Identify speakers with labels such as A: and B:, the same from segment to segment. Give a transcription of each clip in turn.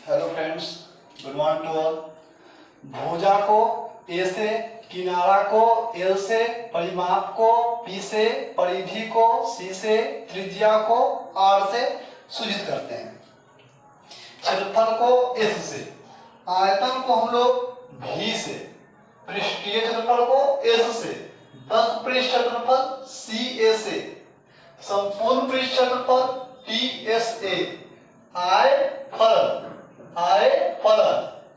A: Hello friends, good morning to all. भुजा को ए से, किनारा को एल से, परिमाप को पी से, परिधि को सी से, त्रिज्या को आर से सूचित करते हैं। क्षेत्रफल को एस से, आयतन को हम लोग भी से, पृष्ठीय क्षेत्रफल को एस से, बंद पृष्ठ क्षेत्रफल सी ए से, संपूर्ण पृष्ठ क्षेत्रफल टी एस ए, आय फलन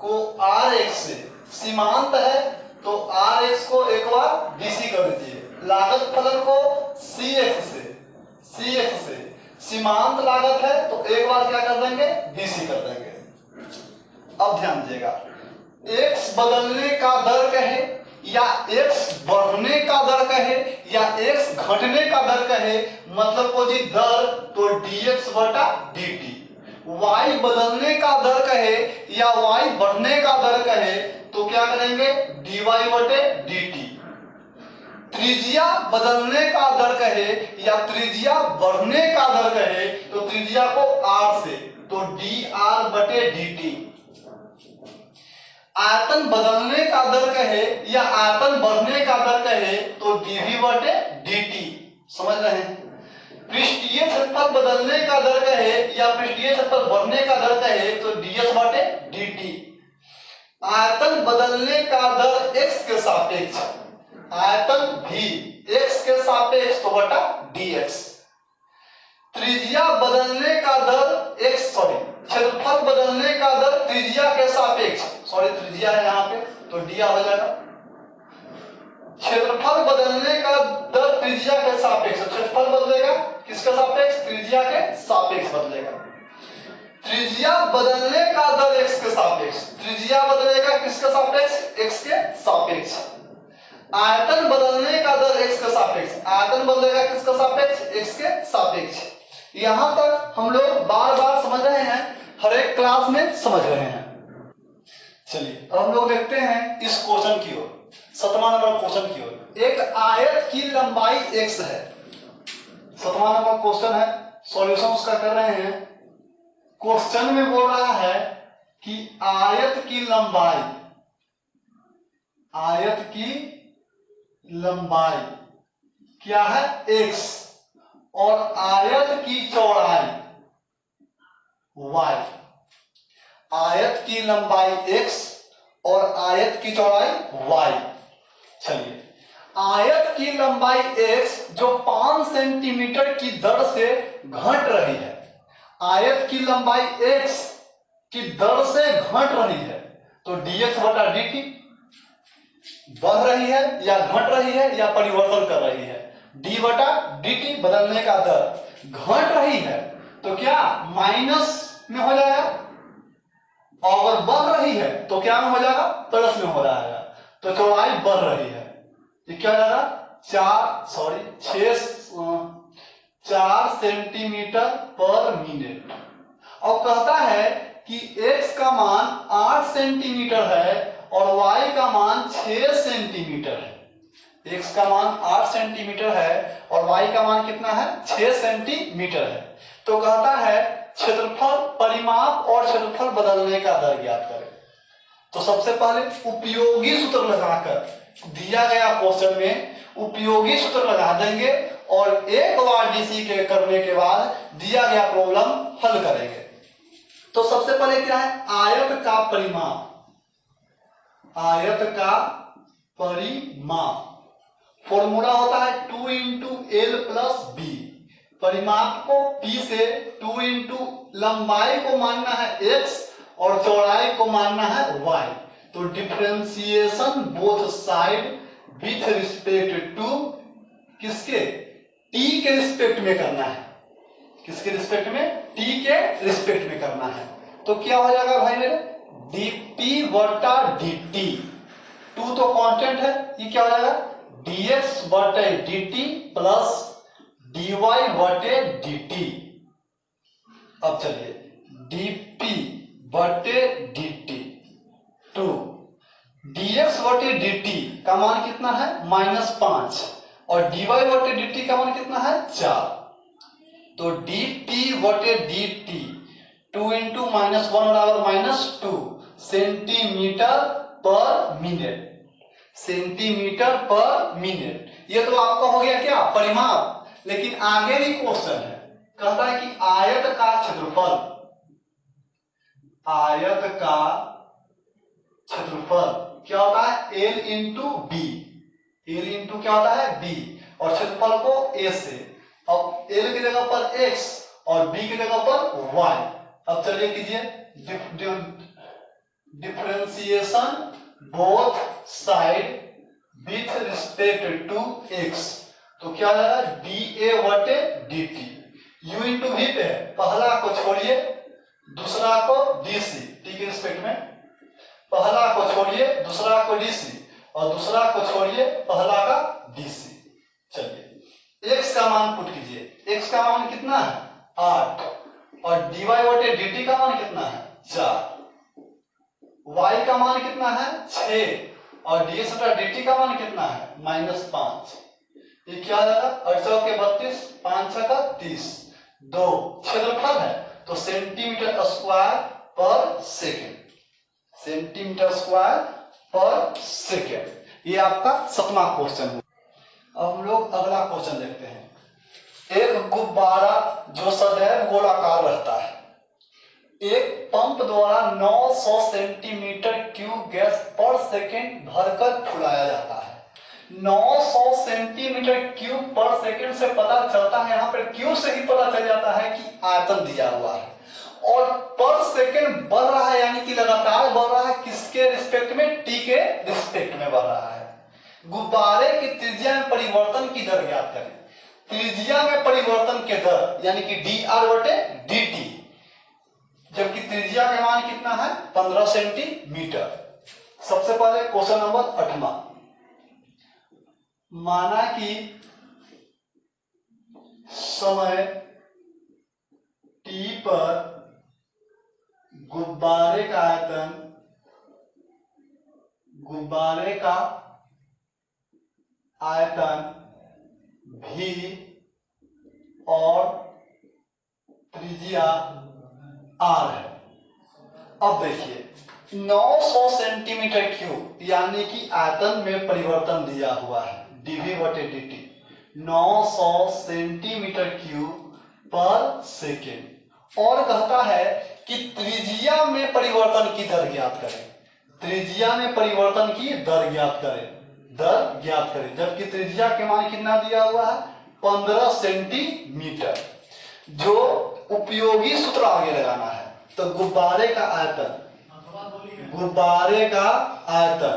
A: को आर एक्स से, सीमांत है तो आर एक्स को एक बार डीसी कर दीजिए, लागत फलन को सी एक्स से, सीमांत लागत है तो एक बार क्या कर देंगे, डीसी कर देंगे। अब ध्यान दीजिएगा, एक्स बदलने का दर कहे या एक्स बढ़ने का दर कहे या एक्स घटने का दर कहे, मतलब को जी दर तो dx बटा dt, y बदलने का दर कहे या y बढ़ने का दर कहे तो क्या करेंगे, dy बटे dt। त्रिज्या बदलने का दर कहे या त्रिज्या बढ़ने का दर कहे तो त्रिज्या को r से, तो dr बटे dt। आयतन बदलने का दर कहे या आयतन बढ़ने का दर कहे तो dv बटे dt। समझ रहे हैं? पृष्ठीय क्षेत्रफल बदलने का दर कहे या पृष्ठीय क्षेत्रफल बढ़ने का दर कहे तो ds बटे dt। आयतन बदलने का दर x के सापेक्ष, आयतन भी x के सापेक्ष तो बटा dx। त्रिज्या बदलने का दर क्षेत्रफल बदलने का दर त्रिज्या के सापेक्ष, त्रिज्या है यहाँ पे तो डी आ जाएगा। क्षेत्रफल बदलने का दर त्रिज्या के सापेक्ष, क्षेत्रफल बदलेगा किसके सापेक्ष, त्रिज्या के सापेक्ष बदलेगा। त्रिज्या बदलने का दर x के सापेक्ष, त्रिज्या बदलेगा किसके सापेक्ष, x के सापेक्ष। आयतन बदलने का दर x के सापेक्ष, आयतन बदलेगा किसके सापेक्ष, x के सापेक्ष। यहां तक हम लोग बार बार समझ रहे हैं, हर एक क्लास में समझ रहे हैं। चलिए अब हम लोग देखते हैं इस क्वेश्चन की ओर, 7वां नंबर क्वेश्चन की ओर। एक आयत की लंबाई x है, 7वां नंबर क्वेश्चन है, सॉल्यूशन उसका कर रहे हैं। क्वेश्चन में बोल रहा है कि आयत की लंबाई क्या है, x, और आयत की चौड़ाई y। आयत की लंबाई x और आयत की चौड़ाई y। चलिए, आयत की लंबाई x जो 5 सेंटीमीटर की दर से घट रही है, आयत की लंबाई x की दर से घट रही है तो dx बटा dt। बढ़ रही है या घट रही है या परिवर्तन कर रही है, d बटा dt बदलने का दर। घट रही है तो क्या माइनस में हो जाएगा, और अगर बढ़ रही है तो क्या में हो जाएगा, प्लस में हो जाएगा। तो चौड़ाई बढ़ रही है, ये क्या हो जाएगा, 4 सेंटीमीटर पर मिनट। और कहता है कि x का मान 8 सेंटीमीटर है और y का मान 6 सेंटीमीटर है। x का मान 8 सेंटीमीटर है और y का मान कितना है, 6 सेंटीमीटर है। तो कहता है क्षेत्रफल, परिमाप और क्षेत्रफल बदलने का दर ज्ञात करें। तो सबसे पहले उपयोगी सूत्र लगाकर, दिया गया क्वेश्चन में उपयोगी सूत्र लगा देंगे और एक बार डीसी के करने के बाद दिया गया प्रॉब्लम हल करेंगे। तो सबसे पहले क्या है, आयत का परिमाप, आयत का परिमाप फॉर्मूला होता है 2 इंटू एल प्लस बी। परिमाप को P से 2 इंटू लंबाई को मानना है x और चौड़ाई को मानना है y। तो differentiation both side with respect to किसके, t के रिस्पेक्ट में करना है। किसके रिस्पेक्ट में, t के रिस्पेक्ट में करना है। तो क्या हो जाएगा भाई मेरे, dt बटा dt, 2 तो कांस्टेंट है, ये क्या हो जाएगा, dx बटे dt प्लस dy बटे dt। अब चलिए, dp बटे dt 2, dx बटे dt का मान कितना है, -5, और dy बटे dt का मान कितना है, 4। तो dt बटे dt 2 इंटू -1 बराबर -2 सेंटीमीटर पर मिनट। सेंटीमीटर पर मिनट। ये तो आपका हो गया क्या, परिमाप। लेकिन आगे भी क्वेश्चन है, कहता है कि आयत का क्षेत्रफल, आयत का क्षेत्रफल क्या होता है, L into B. L into क्या होता है, बी, और क्षेत्रफल को A से। अब L की जगह पर x और b की जगह पर y। अब चलिए कीजिए differentiation both side with respect to x। तो क्या हो जाएगा, dA बटे dt। u इंटू v पे पहला को छोड़िए, दूसरा को dc, t के रिस्पेक्ट में। पहला को छोड़िए, दूसरा को dc, और दूसरा को छोड़िए, पहला का dc। चलिए x का मान पुट कीजिए। x का मान कितना है, 8, और dy बटे dt का मान कितना है, 4। y का मान कितना है, 6, और ds बटा dt का मान कितना है, -5। ये क्या आ जाएगा, 8 के 32, 5 का 30, 2 क्षेत्रफल है तो सेंटीमीटर स्क्वायर पर सेकेंड। सेंटीमीटर स्क्वायर पर सेकेंड। ये आपका 7वां क्वेश्चन है। अब हम लोग अगला क्वेश्चन देखते हैं। एक गुब्बारा जो सदैव गोलाकार रहता है, एक पंप द्वारा 900 सेंटीमीटर क्यूब गैस पर सेकेंड भरकर फुलाया जाता है। 900 सेंटीमीटर क्यूब पर सेकेंड से पता चलता है, यहाँ पर क्यूब से ही पता चल जाता है कि आयतन दिया हुआ है, और पर सेकेंड बढ़ रहा है, यानी कि लगातार बढ़ रहा है। किसके रिस्पेक्ट में, टी के रिस्पेक्ट में बढ़ रहा है। गुब्बारे की त्रिज्या में परिवर्तन की दर ज्ञात करें। त्रिज्या में परिवर्तन के दर यानी कि dr बटे dt, जबकि त्रिज्या का मान कितना है, 15 सेंटीमीटर। सबसे पहले क्वेश्चन नंबर 8वां। माना कि समय t पर गुब्बारे का आयतन, गुब्बारे का आयतन v और त्रिज्या r है। अब देखिए 900 सेंटीमीटर क्यूब यानी कि आयतन में परिवर्तन दिया हुआ है, dv बटे dt। 900 सेंटीमीटर क्यूब पर सेकेंड, और कहता है कि त्रिज्या में परिवर्तन की दर ज्ञात करें। त्रिज्या में परिवर्तन की दर ज्ञात करें, दर ज्ञात करें, जबकि त्रिज्या के मान कितना दिया हुआ है, 15 सेंटीमीटर। जो उपयोगी सूत्र आगे लगाना है, तो गुब्बारे का आयतन, गुब्बारे का आयतन,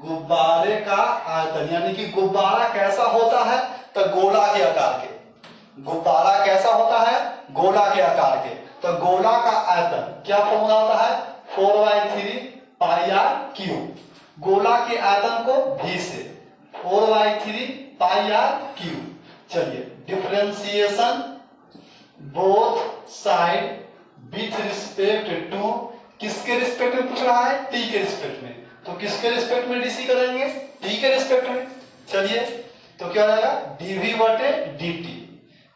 A: गुब्बारे का आयतन यानी कि गुब्बारा कैसा होता है, तो गोला के आकार के। गुब्बारा कैसा होता है, गोला के आकार के। तो गोला का आयतन क्या फॉर्मूला होता है, 4/3 पाई आर क्यूब। गोला के आयतन को v से 4/3 पाई आर क्यूब। चलिए differentiation both side with respect to, किसके रिस्पेक्ट में पूछ रहा है, t के रिस्पेक्ट में। तो किसके रिस्पेक्ट में डीसी करेंगे, t के रिस्पेक्ट में। चलिए तो क्या हो जाएगा, dv बटे dt।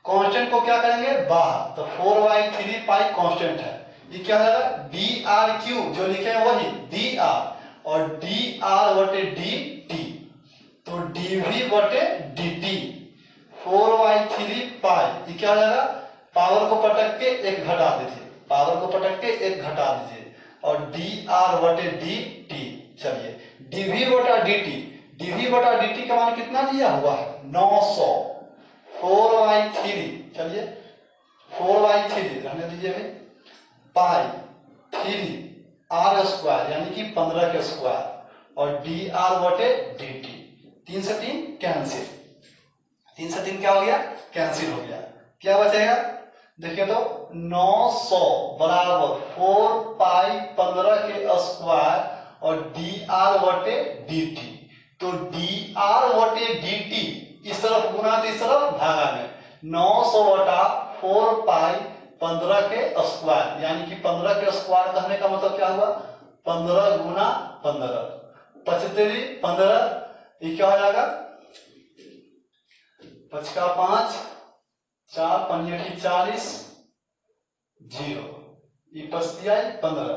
A: कांस्टेंट को क्या करेंगे, बाहर, तो 4/3 पाई कांस्टेंट है। ये क्या हो जाएगा, dr क्यूब, जो लिखे हैं वही dr, और dr बटे dt, तो dv बटे dt 4/3 पाई। ये क्या हो जाएगा, पावर को पटक के एक घटा दीजिए, पावर को पटक के एक घटा दीजिए, और dr बटे dt। चलिए dv बटा dt, dv बटा dt का मान कितना दिया हुआ है, 900, 4/3, चलिए 4/3 रहने दीजिए भाई, पाई 3 r स्क्वायर यानी कि 15 के स्क्वायर, और dr बटे dt। 3 से 3 कैंसिल, 3 से 3 क्या हो गया, कैंसिल हो गया। क्या बचेगा, देखिए तो 900 बराबर 4 पाई 15 के स्क्वायर और dr बटे dt। तो dr बटे dt इस तरफ गुना तो इस तरफ भागा में, 900 बटा 4 पाई 15 के स्क्वायर, यानी कि 15 के स्क्वायर कहने का मतलब क्या हुआ, 15 गुना 15, 75 15, ये क्या हो जाएगा, 5 का 5, 4 5 40, 0, ई पचतिया 15,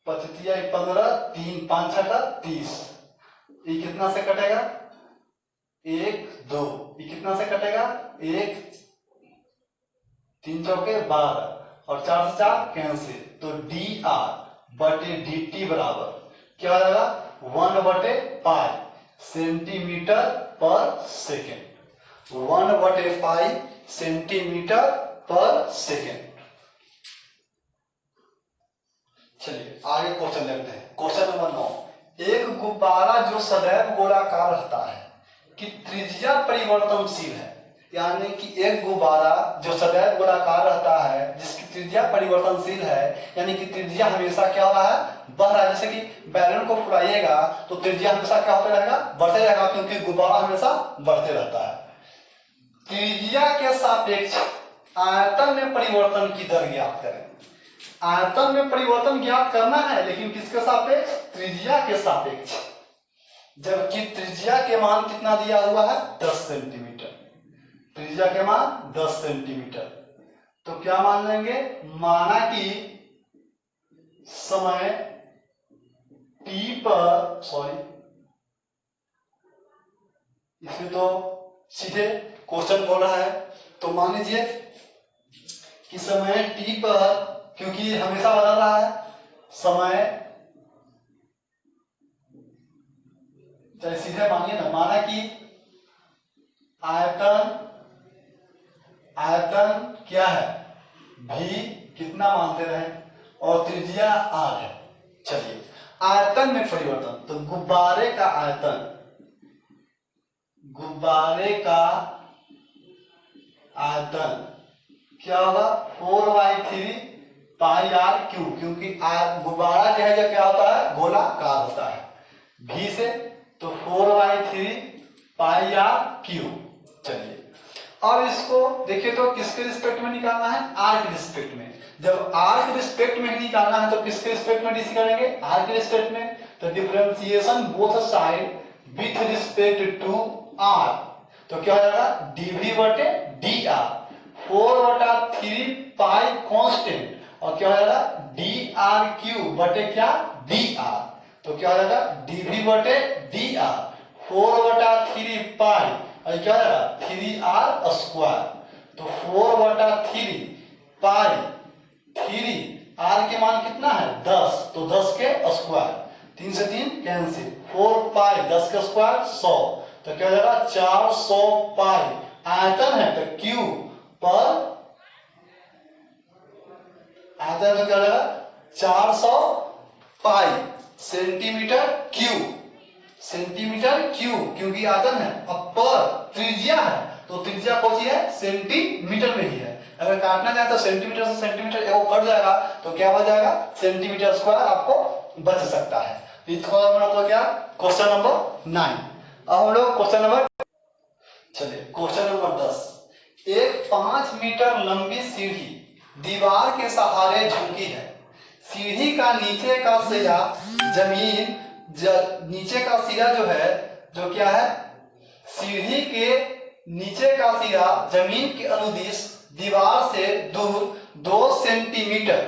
A: पचतिया 15, 3 5 छठा 30, ये कितना से कटेगा 1 2, ये कितना से कटेगा 1 3 चौके 12 और 4 से 4 कैंसिल, तो dr बटे dt बराबर क्या हो जाएगा 1/π सेंटीमीटर पर सेकेंड, 1/π सेंटीमीटर पर सेकेंड। चलिए आगे क्वेश्चन देखते हैं। क्वेश्चन नंबर 9, एक गुब्बारा जो सदैव गोलाकार रहता है कि त्रिज्या परिवर्तनशील है, यानी कि एक गुब्बारा जो सदैव गोलाकार रहता है जिसकी त्रिज्या परिवर्तनशील है, यानी कि त्रिज्या हमेशा क्या हो रहा है बढ़ रहा है। जैसे कि बैलून को फुलाइएगा तो त्रिज्या हमेशा क्या होता रहेगा बढ़ते रहेगा, क्योंकि गुब्बारा हमेशा बढ़ते रहता है। त्रिज्या के सापेक्ष आयतन में परिवर्तन की दर ज्ञात करें। आयतन में परिवर्तन ज्ञात करना है, लेकिन किसके सापेक्ष त्रिज्या के सापेक्ष, जबकि त्रिज्या के मान कितना दिया हुआ है 10 सेंटीमीटर, त्रिज्या के मान 10 सेंटीमीटर। तो क्या मान लेंगे, माना कि समय t पर, सॉरी इसमें तो सीधे क्वेश्चन बोल रहा है, तो मान लीजिए कि समय t पर, क्योंकि हमेशा बदल रहा है समय, चलिए सीधे मानिए ना, माना कि आयतन क्या है v, कितना मानते रहे, और त्रिज्या r है। चलिए आयतन में परिवर्तन, तो गुब्बारे का आयतन, गुब्बारे का आयतन क्या होगा 4/3 पाई आर क्यू, क्योंकि गुब्बारा जो है जो क्या होता है गोलाकार होता है v से, तो 4/3 पाई आर क्यू। चलिए अब इसको देखिए तो किसके रिस्पेक्ट में निकालना है, आर के रिस्पेक्ट में। जब आर के रिस्पेक्ट में निकालना है तो किसके रिस्पेक्ट में डीसी करेंगे, आर के रिस्पेक्ट में। तो differentiation both side with respect to r, तो क्या हो जाएगा dv बटे dr, 4/3 पाई कांस्टेंट, और क्या हो जाएगा dr³ बटे क्या dr, तो क्या हो जाएगा dv बटे dr 4/3 पाई, और क्या हो जाएगा 3r स्क्वायर, तो 4/3 पाई 3 r के मान कितना है 10, तो 10 के स्क्वायर, 3 से 3 कैंसिल, 4 पाई 10 का स्क्वायर 100, तो क्या हो जाएगा 400 पाई। आयतन है तो क्यू पर, आयतन तो क्या हो जाएगा 400 पाई सेंटीमीटर क्यूब, सेंटीमीटर क्यूब क्योंकि आयतन है, अब पर त्रिज्या है तो त्रिज्या कौन सी है सेंटीमीटर में ही है। अगर काटना चाहे तो सेंटीमीटर से सेंटीमीटर एगो कट जाएगा, तो क्या बच जाएगा सेंटीमीटर स्क्वायर आपको बच सकता है। तो क्या क्वेश्चन नंबर 9। अब हम लोग क्वेश्चन नंबर, चलिए क्वेश्चन नंबर 10, एक 5 मीटर लंबी सीढ़ी दीवार के सहारे झुकी है, सीढ़ी का नीचे का सिरा जमीन, नीचे का सिरा जो है जो क्या है, सीढ़ी के नीचे का सिरा जमीन के अनुदिश दीवार से दूर 2 सेंटीमीटर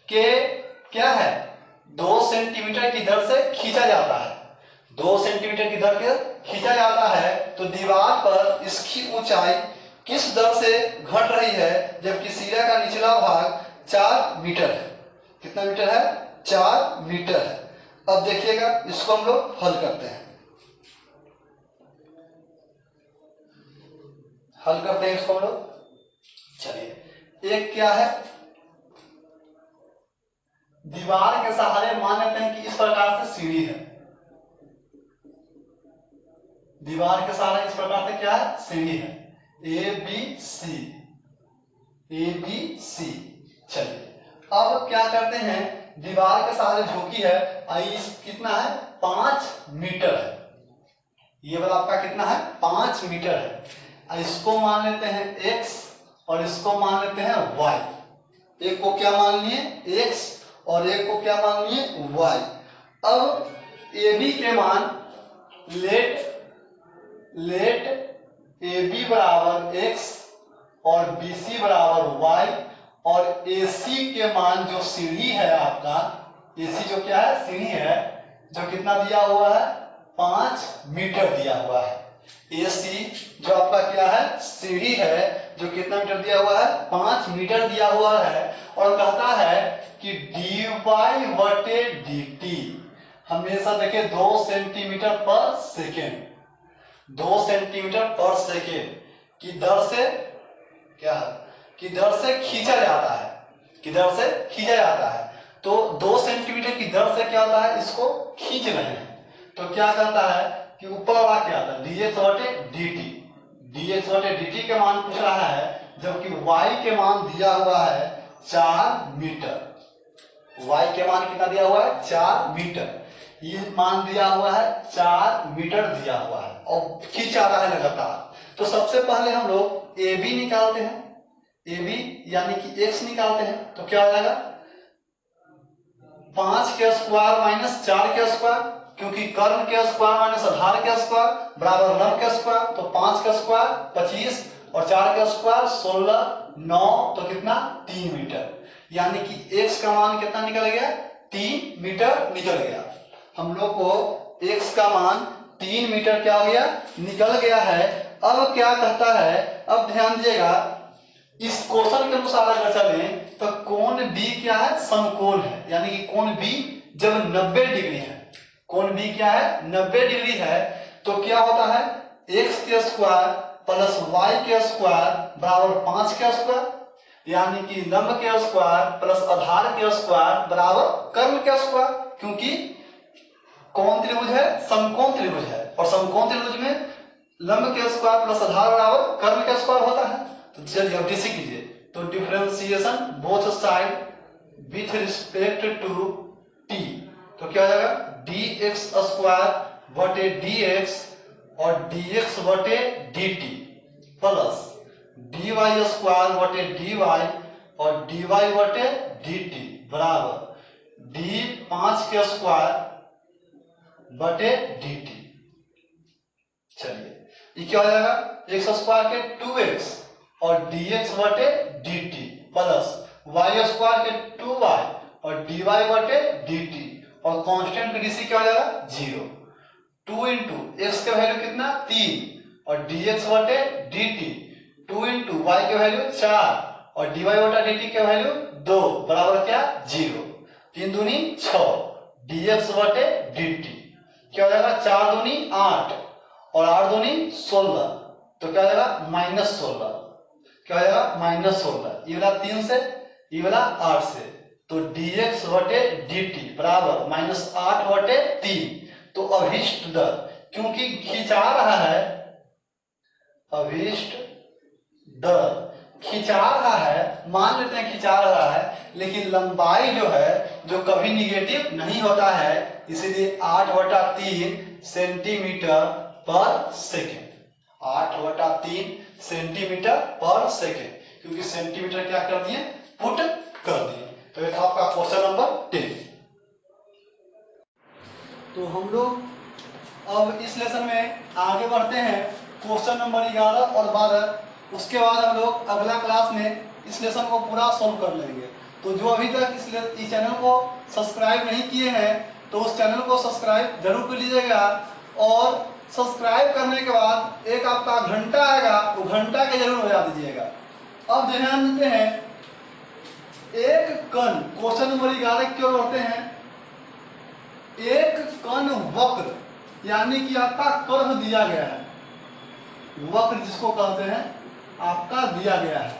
A: के क्या है 2 सेंटीमीटर की दर से खींचा जाता है, 2 सेंटीमीटर की दर से खींचा जाता है, तो दीवार पर इसकी ऊंचाई किस दर से घट रही है, जबकि सिरा का निचला भाग 4 मीटर है। कितना मीटर है 4 मीटर है। अब देखिएगा इसको हम लोग हल करते हैं, हल करते हैं इसको हम लोग। चलिए एक क्या है, दीवार के सहारे मान लेते हैं कि इस प्रकार से सीढ़ी है, दीवार के सहारे इस प्रकार से क्या है सीढ़ी है ए बी सी। चलिए अब क्या करते हैं, दीवार के सहारे झुकी है, कितना है 5 मीटर है, ये वाला आपका कितना है 5 मीटर है। इसको मान लेते हैं x और इसको मान लेते हैं y, एक को क्या मान लिए x और एक को क्या मान लिए y। अब AB के मान लेट AB बराबर x और BC बराबर y, और AC के मान जो सीढ़ी है आपका, AC जो क्या है, सीढ़ी है, जो कितना दिया हुआ है, 5 मीटर दिया हुआ है। AC जो आपका क्या है, सीढ़ी है, जो कितना मीटर दिया हुआ है, 5 मीटर दिया हुआ है। और कहता है कि dy/dt हमेशा देखे 2 सेंटीमीटर पर सेकेंड, 2 सेंटीमीटर पर सेकेंड की दर से क्या है, की दर से खींचा जाता है, की दर से खींचा जाता है। तो 2 सेंटीमीटर की दर से क्या होता है, इसको खींच रहे हैं, तो क्या करता है कि ऊपर वाला क्या आता है, dx/dt, dx/dt के मान पूछ रहा है, जबकि y के मान दिया हुआ है 4 मीटर। y के मान कितना दिया हुआ है, 4 मीटर। ये मान दिया हुआ है 4 मीटर दिया हुआ है और खींचा रहा है लगातार। तो सबसे पहले हम लोग AB निकालते हैं, AB यानी कि x निकालते हैं। तो क्या हो जाएगा, 5 के स्क्वायर माइनस 4 के स्क्वायर, क्योंकि कर्ण के स्क्वायर माइनस आधार के स्क्वायर बराबर लंब के स्क्वायर। तो 5 का स्क्वायर 25 और 4 का स्क्वायर 16, 9 तो कितना, 3 मीटर। यानी कि x का मान कितना निकल गया, 3 मीटर निकल गया। हम लोग को x का मान 3 मीटर क्या हो गया, निकल गया है। अब क्या कहता है, अब ध्यान दीजिएगा, इस क्वेश्चन के अनुसार अगर चलें तो कोण B क्या है, समकोण है। यानी कि कोण B जब 90 डिग्री है, कोण B क्या है, 90 डिग्री है, तो क्या होता है, x के स्क्वायर प्लस y के स्क्वायर बराबर 5 के स्क्वायर, यानी कि लंब के स्क्वायर प्लस आधार के स्क्वायर बराबर कर्ण के स्क्वायर। क्योंकि कौन त्रिभुज है, समकोण त्रिभुज है, और समकोण त्रिभुज में लंब के स्क्वायर प्लस आधार बराबर कर्ण के स्क्वायर होता है। तो चलिए अब डीसी कीजिए। तो differentiation both side with respect to t, तो क्या हो जाएगा, dx स्क्वायर बटे dx और dx बटे dt प्लस dy स्क्वायर बटे dy और dy बटे dt बराबर d5 के स्क्वायर बटे dt। चलिए ये क्या हो जाएगा, x स्क्वायर के 2x और dx बटे dt प्लस y स्क्वायर के 2y और dy बटे dt, और कांस्टेंट पे डीसी क्या हो जाएगा, 0। 2 इंटू एक्स का वैल्यू कितना, 3 और dx बटे dt, 2 इंटू वाई का वैल्यू 4 और dy बटा dt का वैल्यू 2 बराबर क्या, 0। 3 दूनी 6 dx बटे dt क्या हो जाएगा, 4 दूनी 8 और 8 दूनी 16, तो क्या हो जाएगा -16, क्या हो जाएगा -16। ये वाला 3 से, ये वाला 8 से, तो dx बटे dt बराबर -8 बटे 3। तो अभिष्ट दर, क्योंकि खिंचा रहा है, अभिष्ट दर खिंचा रहा है, मान लेते हैं खिंचा रहा है, लेकिन लंबाई जो है जो कभी निगेटिव नहीं होता है, इसीलिए 8/3 सेंटीमीटर पर सेकेंड, 8/3 सेंटीमीटर पर सेकेंड, क्योंकि सेंटीमीटर क्या कर दिए, पुट कर दिए। तो ये था आपका क्वेश्चन नंबर 10। तो हम लोग अब इस लेसन में आगे बढ़ते हैं, क्वेश्चन नंबर 11 और 12। उसके बाद हम लोग अगला क्लास में इस लेसन को पूरा सॉल्व कर लेंगे। तो जो अभी तक इस चैनल को सब्सक्राइब नहीं किए हैं तो उस चैनल को सब्सक्राइब जरूर कर लीजिएगा, और सब्सक्राइब करने के बाद एक आपका घंटा आएगा, वो घंटा के जरूर बजा दीजिएगा। अब ध्यान देते हैं, एक कण, क्वेश्चन नंबर 11 की ओर बढ़ते हैं। एक कण वक्र, यानी कि आपका कर्व दिया गया है, वक्र जिसको कहते हैं आपका दिया गया है।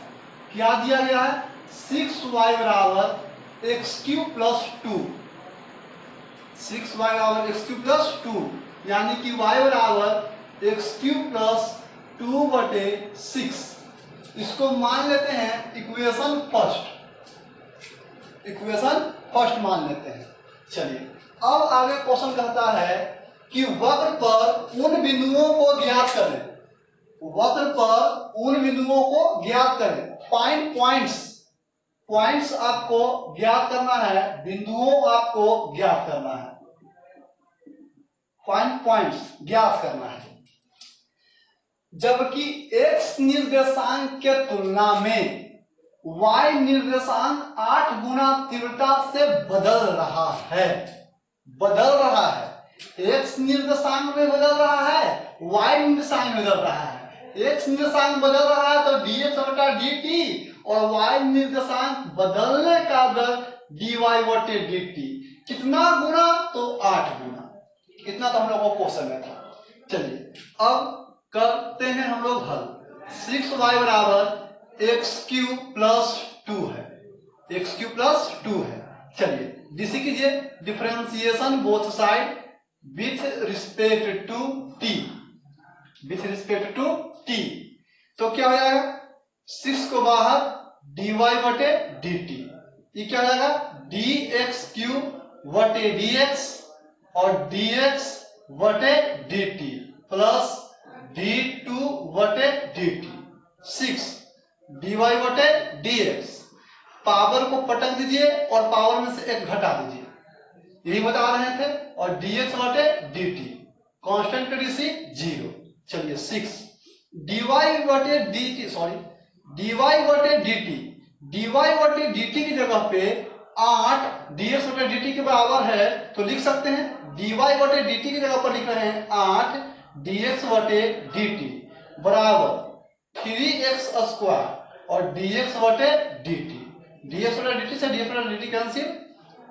A: क्या दिया गया है, 6y बराबर x³ प्लस 2, 6y बराबर x³ प्लस 2, यानी कि y बराबर x³ प्लस 2/6। इसको मान लेते हैं इक्वेशन फर्स्ट मान लेते हैं। चलिए अब आगे क्वेश्चन कहता है कि वक्र पर उन बिंदुओं को ज्ञात करें, वक्र पर उन बिंदुओं को ज्ञात करें। पॉइंट्स आपको ज्ञात करना है, बिंदुओं आपको ज्ञात करना है, पॉइंट्स ज्ञात करना है। जबकि x निर्देशांक के तुलना में y निर्देशांक 8 गुना तीव्रता से बदल रहा है। x निर्देशांक में बदल रहा है, y निर्देशांक में बदल रहा है। x निर्देशांक बदल रहा है तो dx बटा dt, और y निर्देशांक बदलने का दर dy बटे dt। कितना गुना? तो 8 गुना। इतना तो हम लोगों को क्वेश्चन में था। चलिए अब करते हैं हम लोग हल। 6y बराबर एक्स क्यूब प्लस 2 है, एक्स क्यूब प्लस 2 है। चलिए डीसी कीजिए, differentiation both side with respect to t, with respect to t। तो क्या हो जाएगा? 6 को बाहर dy बटे dt, ये क्या हो जाएगा? dx क्यूब बटे dx और dx बटे dt प्लस d2 बटे dt। 6 dy बटे dx, पावर को पटक दीजिए और पावर में से एक घटा दीजिए, यही बता रहे थे। और dx बटे dt, कांस्टेंट का डीसी 0। चलिए 6 dy बटे dt, सॉरी dy बटे dt, dy बटे dt की जगह पे 8 dx बटे dt के बराबर है, तो लिख सकते हैं dy बटे dt की जगह पर लिख रहे हैं 8 dx बटे dt बराबर 3x स्क्वायर और dx बटे dt। dx बटे dt से dx बटे dt कैंसिल,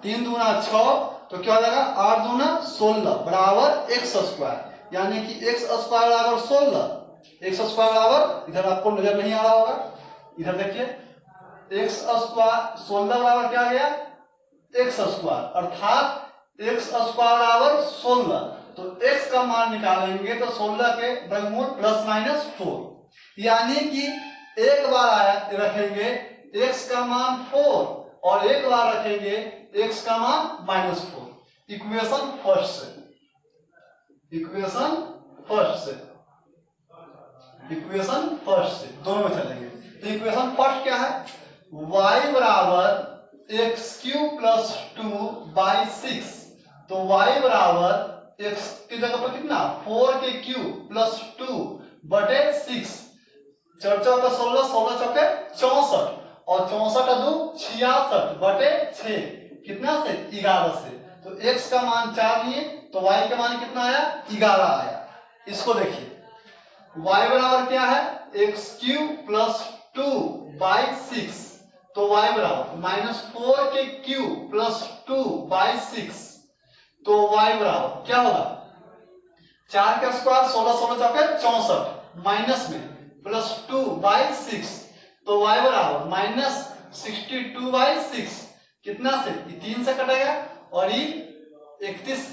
A: 3 दूना 6, तो क्या हो जाएगा? 8 दूना 16 बराबर x स्क्वायर, यानी कि x स्क्वायर बराबर 16। x स्क्वायर बराबर, इधर आपको नजर नहीं आ रहा होगा, इधर देखिए, x स्क्वायर 16 बराबर क्या आ गया? x स्क्वायर, अर्थात x स्क्वायर बराबर 16। तो x का मान निकालेंगे तो 16 के वर्गमूल प्लस माइनस 4, यानी कि एक बार आया रखेंगे x का मान 4 और एक बार रखेंगे x का मान -4। इक्वेशन फर्स्ट से, इक्वेशन फर्स्ट से, इक्वेशन फर्स्ट से दोनों में चलेंगे। तो इक्वेशन फर्स्ट क्या है? y बराबर एक्स क्यूब प्लस 2 बाई 6, तो y बराबर x की जगह पर कितना? 4 के क्यूब प्लस 2 बटे 6, 4 चौके 16, 16 चौके 64 और 64 दू 66 बटे 6, कितना से? 11 से। तो x का मान 4 लिए तो y का मान कितना आया? 11 आया। इसको देखिए, y बराबर क्या है? एक्स क्यूब प्लस 2 बाई 6, तो y बराबर -4 के क्यूब प्लस 2 बाई 6, तो y बराबर क्या होगा? 4 का स्क्वायर 16, 16 चौके 64 माइनस में प्लस 2 बाई 6, तो y बराबर -62 बाई 6, कितना से? 3 से कटेगा और ये 31,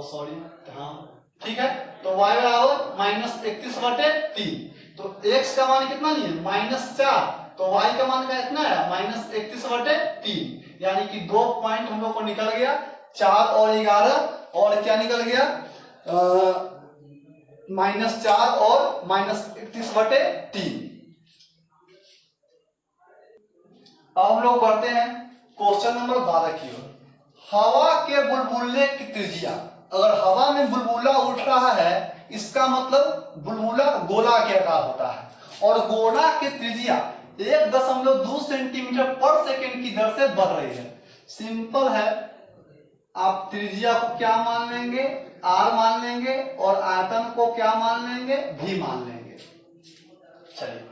A: सॉरी, हाँ ठीक है। तो y बराबर -31 बटे 3, तो x का मान कितना लिए? -4, तो y का मान का कितना है? -31 बटे 3, यानी कि 2 पॉइंट हम लोग को निकल गया, 4 और 11, और क्या निकल गया? -4 और -31 बटे 3। अब हम लोग बढ़ते हैं क्वेश्चन नंबर 12 की ओर। हवा के बुलबुले की त्रिज्या, अगर हवा में बुलबुला उठ रहा है इसका मतलब बुलबुला गोला के आकार होता है, और गोला की त्रिज्या 1.2 सेंटीमीटर पर सेकंड की दर से बढ़ रही है। सिंपल है, आप त्रिज्या को क्या मान लेंगे? r मान लेंगे, और आयतन को क्या मान लेंगे? v मान लेंगे। चलिए,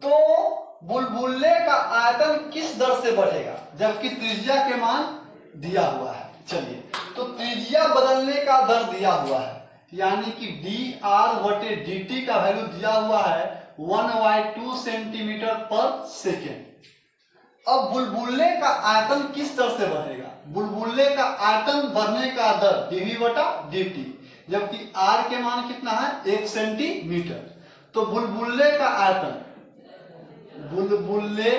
A: तो बुलबुले का आयतन किस दर से बढ़ेगा जबकि त्रिज्या के मान दिया हुआ है? चलिए, तो त्रिज्या बदलने का दर दिया हुआ है, यानी कि dr बटे dt का वैल्यू दिया हुआ है 1/2 सेंटीमीटर पर सेकेंड। अब बुलबुले का आयतन किस दर से बढ़ेगा? बुलबुले का आयतन बढ़ने का दर dv बटा dt, जबकि r के मान कितना है? 1 सेंटीमीटर। तो बुलबुले का आयतन, बुलबुले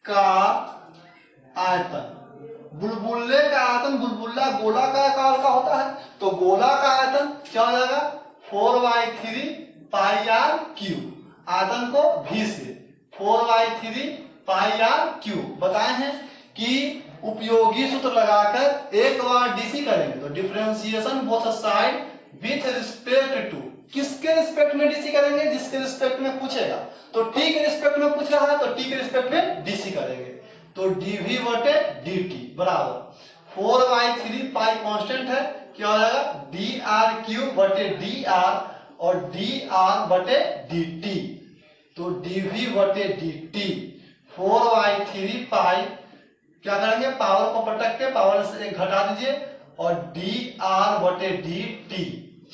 A: का आयतन, बुलबुले का आयतन, बुलबुला गोला का आकार का होता है, तो गोला का आयतन क्या हो जाएगा? 4/3 पाई आर क्यूब। आयतन को v से 4/3 पाई आर क्यूब बताए हैं कि उपयोगी सूत्र लगाकर एक बार डीसी करेंगे तो differentiation both side with respect to किसके रिस्पेक्ट में डीसी करेंगे? जिसके रिस्पेक्ट में पूछेगा। तो टी के रिस्पेक्ट में पूछ रहा है तो टी के रिस्पेक्ट में डीसी करेंगे। तो डीवी बटे dt बराबर 4/3 पाई कांस्टेंट है, क्या हो जाएगा dr क्यूब बटे dr और dr बटे dt। तो dv बटे dt 4/3 पाई, क्या करेंगे पावर को पटक के पावर से एक घटा दीजिए और dr बटे dt।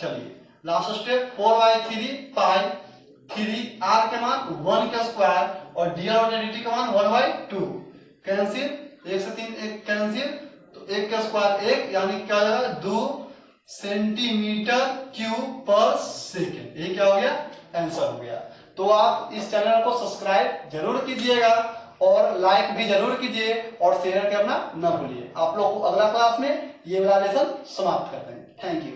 A: चलिए लास्ट स्टेप 4/3 पाई 3r के मान 1 का स्क्वायर और dr बटे dt का मान 1/2 कैंसिल, 1 से 3 1 कैंसिल, तो 1 का स्क्वायर 1 यानी क्या हो जाएगा 2 सेंटीमीटर क्यूब पर सेकेंड। ये क्या हो गया आंसर हो गया। तो आप इस चैनल को सब्सक्राइब जरूर कीजिएगा और लाइक भी जरूर कीजिए और शेयर करना न भूलिए। आप लोग को अगला क्लास में ये वाला लेसन समाप्त करते हैं। Thank you.